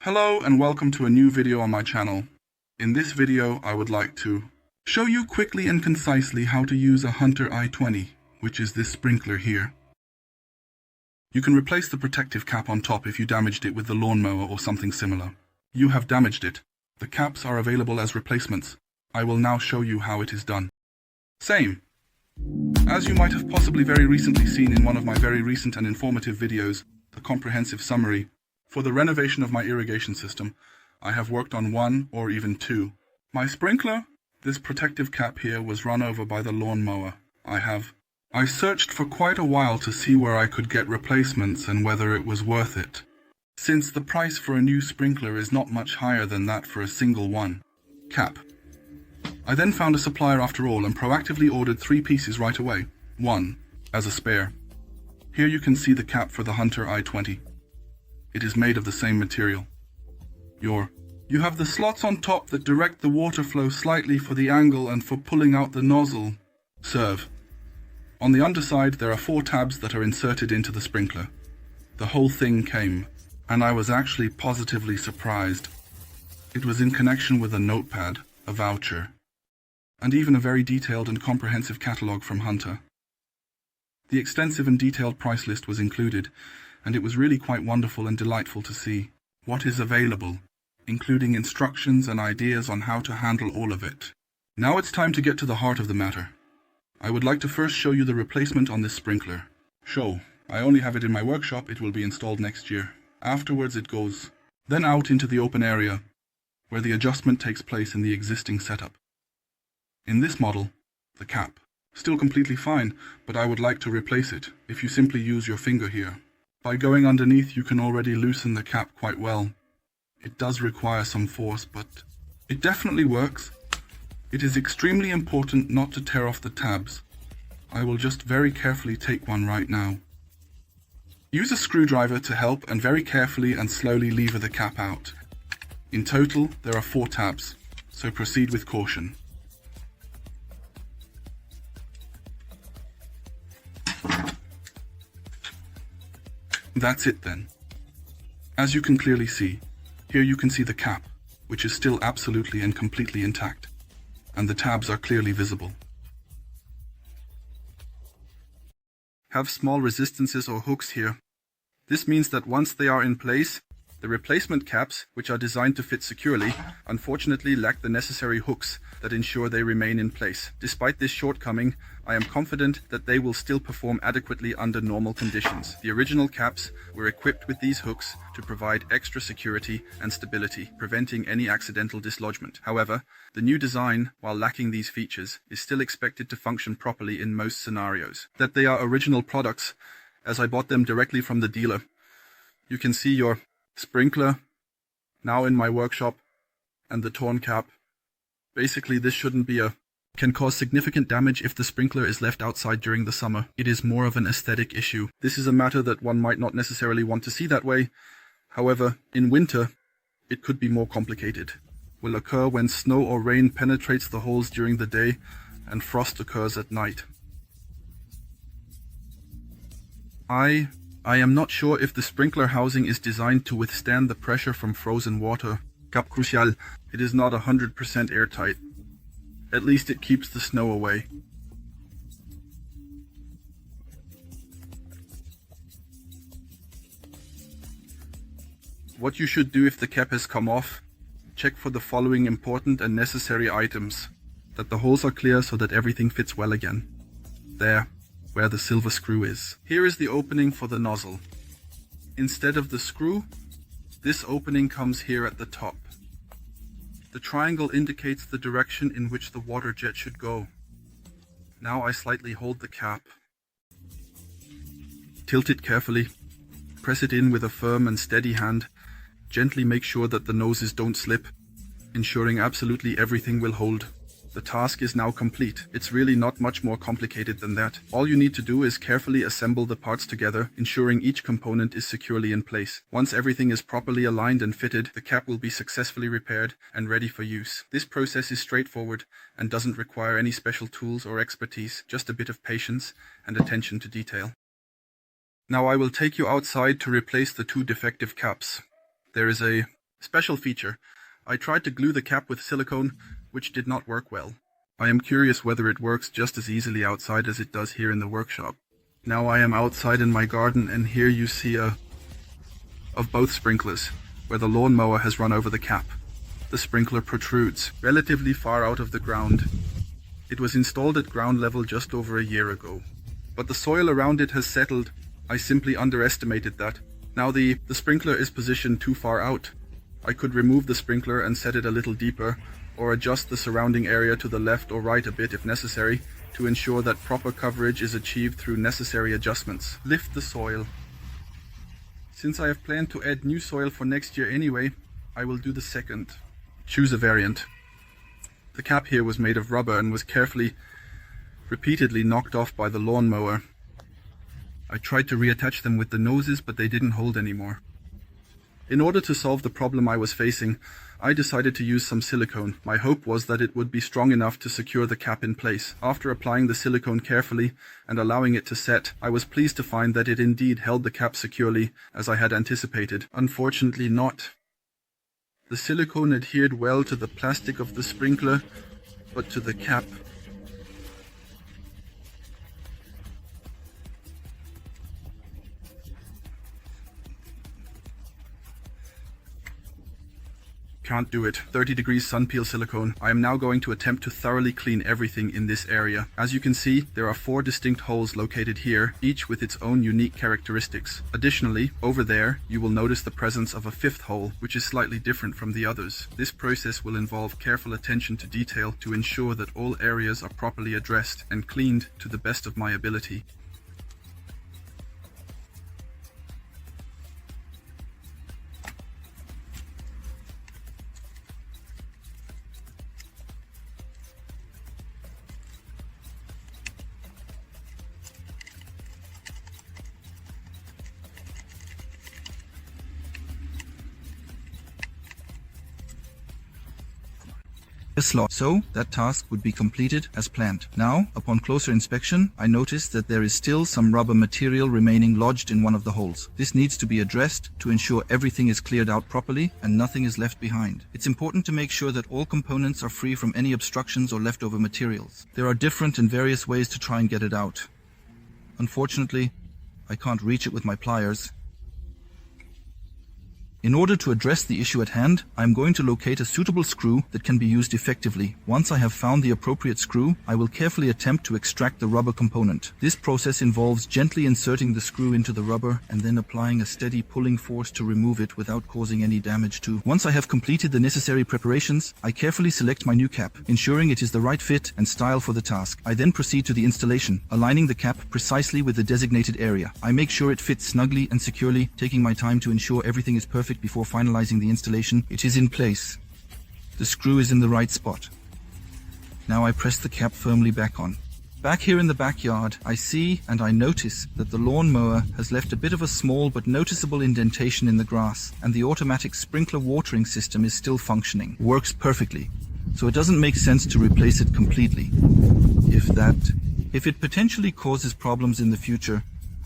Hello and welcome to a new video on my channel. In this video I would like to show you quickly and concisely how to use a Hunter I20, which is this sprinkler here. You can replace the protective cap on top if you damaged it with the lawnmower or something similar. You have damaged it. The caps are available as replacements. I will now show you how it is done. Same. As you might have possibly very recently seen in one of my very recent and informative videos, a comprehensive summary. For the renovation of my irrigation system, I have worked on one or even two. My sprinkler, this protective cap here, was run over by the lawnmower. I searched for quite a while to see where I could get replacements and whether it was worth it, since the price for a new sprinkler is not much higher than that for a single one cap. I then found a supplier after all and proactively ordered 3 pieces right away, one as a spare. Here you can see the cap for the Hunter I20. It is made of the same material. You have the slots on top that direct the water flow slightly for the angle and for pulling out the nozzle. Serve. On the underside there are 4 tabs that are inserted into the sprinkler. The whole thing came, and I was actually positively surprised. It was in connection with a notepad, a voucher, and even a very detailed and comprehensive catalogue from Hunter. The extensive and detailed price list was included, and it was really quite wonderful and delightful to see what is available, including instructions and ideas on how to handle all of it. Now it's time to get to the heart of the matter. I would like to first show you the replacement on this sprinkler. I only have it in my workshop. It will be installed next year. Afterwards it goes then out into the open area, where the adjustment takes place in the existing setup. In this model, the cap, still completely fine, but I would like to replace it if you simply use your finger here. By going underneath you can already loosen the cap quite well. It does require some force, but it definitely works. It is extremely important not to tear off the tabs. I will just very carefully take one right now. Use a screwdriver to help and very carefully and slowly lever the cap out. In total there are 4 tabs, so proceed with caution. That's it then. As you can clearly see, here you can see the cap, which is still absolutely and completely intact, and the tabs are clearly visible. Have small resistances or hooks here. This means that once they are in place, the replacement caps, which are designed to fit securely, unfortunately lack the necessary hooks that ensure they remain in place. Despite this shortcoming, I am confident that they will still perform adequately under normal conditions. The original caps were equipped with these hooks to provide extra security and stability, preventing any accidental dislodgement. However, the new design, while lacking these features, is still expected to function properly in most scenarios. That they are original products, as I bought them directly from the dealer. You can see your sprinkler now in my workshop and the torn cap. Basically this can cause significant damage if the sprinkler is left outside during the summer. It is more of an aesthetic issue. This is a matter that one might not necessarily want to see that way. However, in winter it could be more complicated. Will occur when snow or rain penetrates the holes during the day and frost occurs at night. I am not sure if the sprinkler housing is designed to withstand the pressure from frozen water. Cap crucial, it is not 100% airtight. At least it keeps the snow away. What you should do if the cap has come off, check for the following important and necessary items. That the holes are clear so that everything fits well again. There, where the silver screw is. Here is the opening for the nozzle. Instead of the screw, this opening comes here at the top. The triangle indicates the direction in which the water jet should go. Now I slightly hold the cap. Tilt it carefully. Press it in with a firm and steady hand. Gently make sure that the noses don't slip, ensuring absolutely everything will hold. The task is now complete. It's really not much more complicated than that. All you need to do is carefully assemble the parts together, ensuring each component is securely in place. Once everything is properly aligned and fitted, the cap will be successfully repaired and ready for use. This process is straightforward and doesn't require any special tools or expertise, just a bit of patience and attention to detail. Now I will take you outside to replace the 2 defective caps. There is a Special feature. I tried to glue the cap with silicone, which did not work well. I am curious whether it works just as easily outside as it does here in the workshop. Now I am outside in my garden, and here you see of both sprinklers, where the lawnmower has run over the cap. The sprinkler protrudes relatively far out of the ground. It was installed at ground level just over a year ago, but the soil around it has settled. I simply underestimated that. Now the sprinkler is positioned too far out. I could remove the sprinkler and set it a little deeper, or adjust the surrounding area to the left or right a bit if necessary, to ensure that proper coverage is achieved through necessary adjustments. Lift the soil. Since I have planned to add new soil for next year anyway, I will do the second. Choose a variant. The cap here was made of rubber and was repeatedly knocked off by the lawnmower. I tried to reattach them with the noses, but they didn't hold anymore. In order to solve the problem I was facing, I decided to use some silicone. My hope was that it would be strong enough to secure the cap in place. After applying the silicone carefully and allowing it to set, I was pleased to find that it indeed held the cap securely, as I had anticipated. Unfortunately not. The silicone adhered well to the plastic of the sprinkler, but to the cap. Can't do it. 30 degrees sun peel silicone. I am now going to attempt to thoroughly clean everything in this area. As you can see, there are 4 distinct holes located here, each with its own unique characteristics. Additionally, over there, you will notice the presence of a 5th hole, which is slightly different from the others. This process will involve careful attention to detail to ensure that all areas are properly addressed and cleaned to the best of my ability. Slot. So that task would be completed as planned. Now, upon closer inspection, I noticed that there is still some rubber material remaining lodged in one of the holes. This needs to be addressed to ensure everything is cleared out properly and nothing is left behind. It's important to make sure that all components are free from any obstructions or leftover materials. There are different and various ways to try and get it out. Unfortunately, I can't reach it with my pliers. In order to address the issue at hand, I am going to locate a suitable screw that can be used effectively. Once I have found the appropriate screw, I will carefully attempt to extract the rubber component. This process involves gently inserting the screw into the rubber and then applying a steady pulling force to remove it without causing any damage to. Once I have completed the necessary preparations, I carefully select my new cap, ensuring it is the right fit and style for the task. I then proceed to the installation, aligning the cap precisely with the designated area. I make sure it fits snugly and securely, taking my time to ensure everything is perfect before finalizing the installation. It is in place. The screw is in the right spot. Now I press the cap firmly back on. Back here in the backyard, I see and I notice that the lawnmower has left a bit of a small but noticeable indentation in the grass, and the automatic sprinkler watering system is still functioning. Works perfectly. So it doesn't make sense to replace it completely. If it potentially causes problems in the future,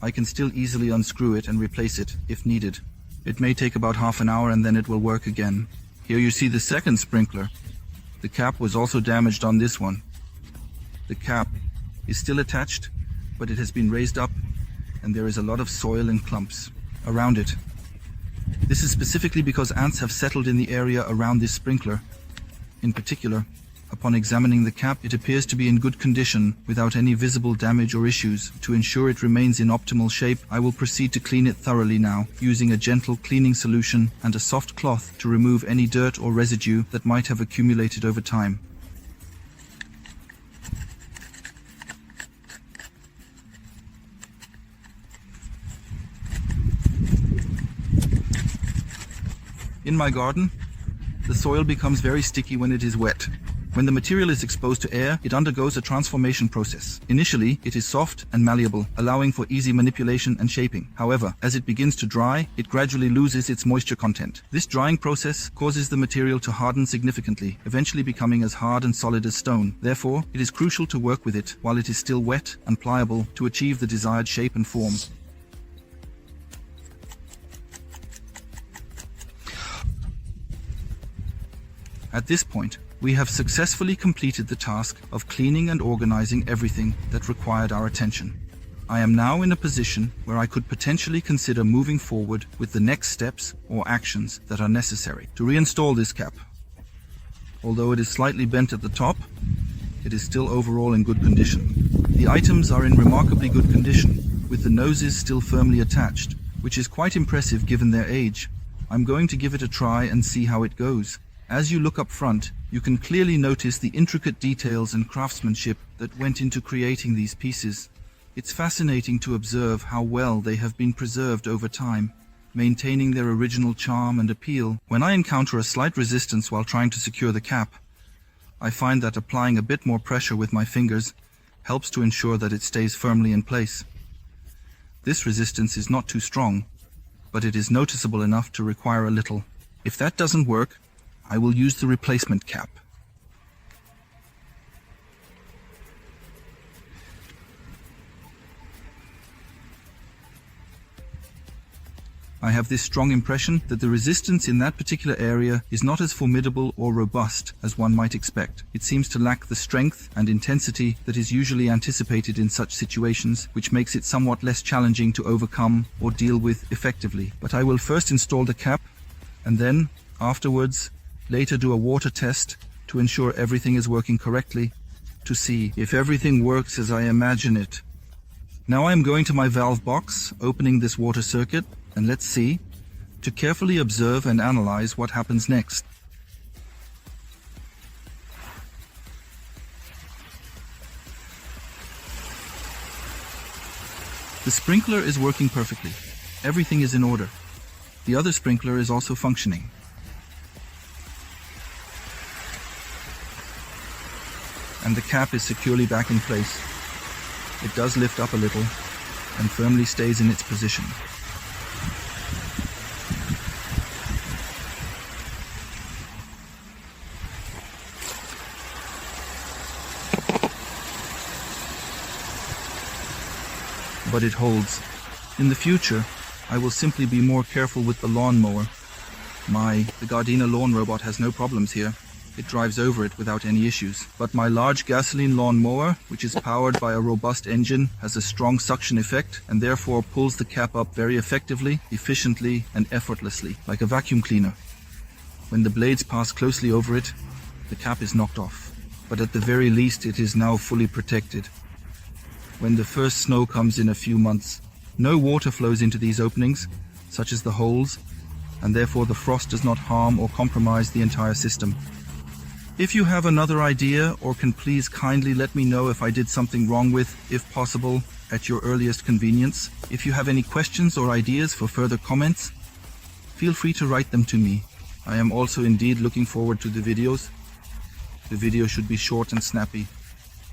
I can still easily unscrew it and replace it if needed. It may take about half an hour and then it will work again. Here you see the second sprinkler. The cap was also damaged on this one. The cap is still attached, but it has been raised up and there is a lot of soil and clumps around it. This is specifically because ants have settled in the area around this sprinkler. In particular, upon examining the cap, it appears to be in good condition without any visible damage or issues. To ensure it remains in optimal shape, I will proceed to clean it thoroughly now, using a gentle cleaning solution and a soft cloth to remove any dirt or residue that might have accumulated over time. In my garden, the soil becomes very sticky when it is wet. When the material is exposed to air, it undergoes a transformation process. Initially, it is soft and malleable, allowing for easy manipulation and shaping. However, as it begins to dry, it gradually loses its moisture content. This drying process causes the material to harden significantly, eventually becoming as hard and solid as stone. Therefore, it is crucial to work with it while it is still wet and pliable to achieve the desired shape and form. At this point, we have successfully completed the task of cleaning and organizing everything that required our attention. I am now in a position where I could potentially consider moving forward with the next steps or actions that are necessary to reinstall this cap. Although it is slightly bent at the top, it is still overall in good condition. The items are in remarkably good condition, with the noses still firmly attached, which is quite impressive given their age. I'm going to give it a try and see how it goes. As you look up front, you can clearly notice the intricate details and craftsmanship that went into creating these pieces. It's fascinating to observe how well they have been preserved over time, maintaining their original charm and appeal. When I encounter a slight resistance while trying to secure the cap, I find that applying a bit more pressure with my fingers helps to ensure that it stays firmly in place. This resistance is not too strong, but it is noticeable enough to require a little. If that doesn't work, I will use the replacement cap. I have this strong impression that the resistance in that particular area is not as formidable or robust as one might expect. It seems to lack the strength and intensity that is usually anticipated in such situations, which makes it somewhat less challenging to overcome or deal with effectively. But I will first install the cap and then, afterwards, later do a water test to ensure everything is working correctly, to see if everything works as I imagine it. Now I am going to my valve box, opening this water circuit, and let's see, to carefully observe and analyze what happens next. The sprinkler is working perfectly. Everything is in order. The other sprinkler is also functioning. And the cap is securely back in place. It does lift up a little and firmly stays in its position. But it holds. In the future, I will simply be more careful with the lawnmower. The Gardena lawn robot has no problems here. It drives over it without any issues. But my large gasoline lawnmower, which is powered by a robust engine, has a strong suction effect and therefore pulls the cap up very effectively, efficiently and effortlessly, like a vacuum cleaner. When the blades pass closely over it, the cap is knocked off. But at the very least, it is now fully protected. When the first snow comes in a few months, no water flows into these openings, such as the holes, and therefore the frost does not harm or compromise the entire system. If you have another idea, or can please kindly let me know if I did something wrong with, if possible, at your earliest convenience. If you have any questions or ideas for further comments, feel free to write them to me. I am also indeed looking forward to the videos. The video should be short and snappy.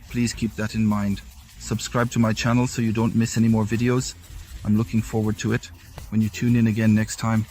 Please keep that in mind. Subscribe to my channel so you don't miss any more videos. I'm looking forward to it when you tune in again next time.